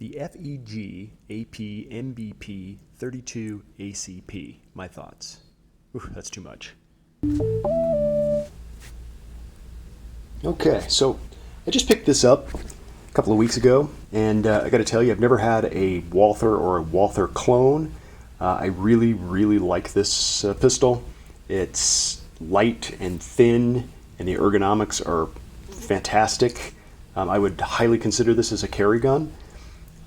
The FEG AP-MBP 32 ACP. My thoughts. Ooh, that's too much. Okay, so I just picked this up a couple of weeks ago, and I got to tell you, I've never had a Walther or a Walther clone. I really like this pistol. It's light and thin, and the ergonomics are fantastic. I would highly consider this as a carry gun.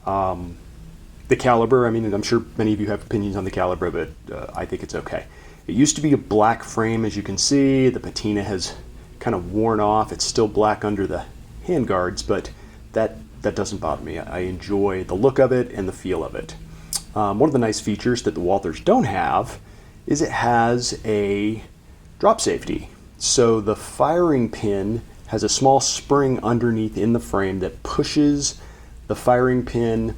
The caliber, I mean, I'm sure many of you have opinions on the caliber, but I think it's okay. It used to be a black frame, as you can see. The patina has kind of worn off. It's still black under the handguards, but that doesn't bother me. I enjoy the look of it and the feel of it. One of the nice features that the Walthers don't have is it has a drop safety. So the firing pin has a small spring underneath in the frame that pushes the firing pin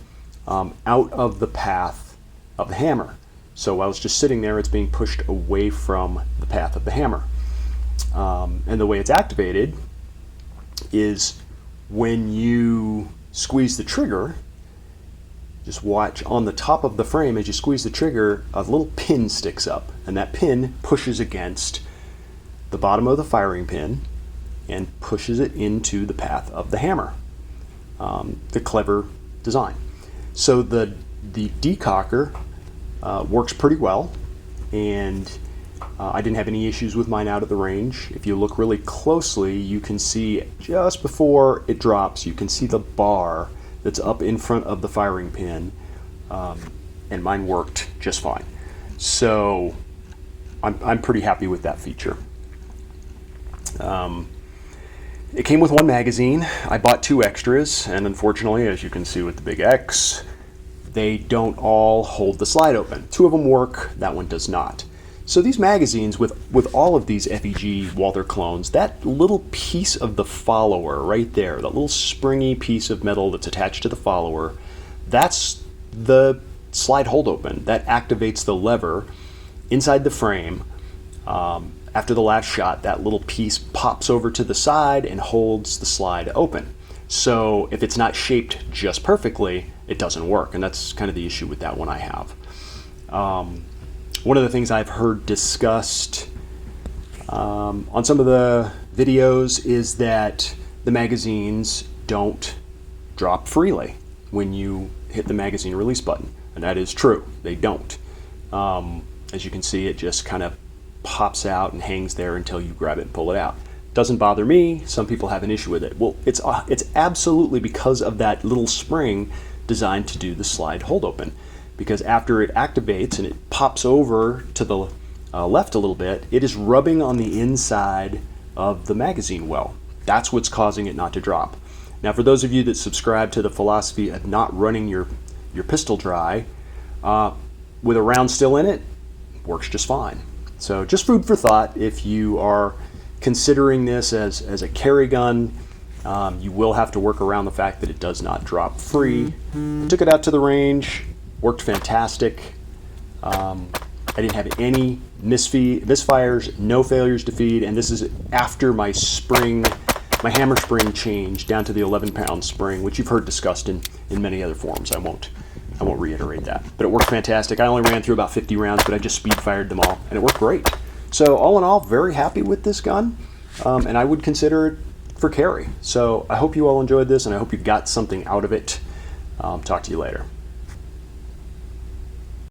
out of the path of the hammer. So while it's just sitting there, it's being pushed away from the path of the hammer. And the way it's activated is when you squeeze the trigger, just watch on the top of the frame as you squeeze the trigger, a little pin sticks up, and that pin pushes against the bottom of the firing pin and pushes it into the path of the hammer. The clever design. So the decocker works pretty well, and I didn't have any issues with mine out of the range. If you look really closely, you can see just before it drops, you can see the bar that's up in front of the firing pin, and mine worked just fine. So I'm pretty happy with that feature. It came with one magazine. I bought 2 extras, and unfortunately, as you can see with the big X, they don't all hold the slide open. 2 of them work, that one does not. So these magazines, with all of these FEG Walther clones, that little piece of the follower right there, that little springy piece of metal that's attached to the follower, that's the slide hold open. That activates the lever inside the frame. After the last shot, that little piece pops over to the side and holds the slide open. So if it's not shaped just perfectly, it doesn't work, and that's kind of the issue with that one I have. One of the things I've heard discussed on some of the videos is that the magazines don't drop freely when you hit the magazine release button, and that is true. They don't. As you can see, it just kind of pops out and hangs there until you grab it and pull it out. Doesn't bother me. Some people have an issue with it. Well, it's absolutely because of that little spring designed to do the slide hold open. Because after it activates and it pops over to the left a little bit, it is rubbing on the inside of the magazine well. That's what's causing it not to drop. Now, for those of you that subscribe to the philosophy of not running your pistol dry, with a round still in it, works just fine. So just food for thought. If you are considering this as a carry gun, you will have to work around the fact that it does not drop free. I took it out to the range, worked fantastic. I didn't have any misfires, no failures to feed, and this is after my hammer spring change down to the 11-pound spring, which you've heard discussed in many other forums. I won't reiterate that, but it worked fantastic. I only ran through about 50 rounds, but I just speed fired them all, and it worked great. So all in all, very happy with this gun, and I would consider it for carry. So I hope you all enjoyed this, and I hope you got something out of it. Talk to you later.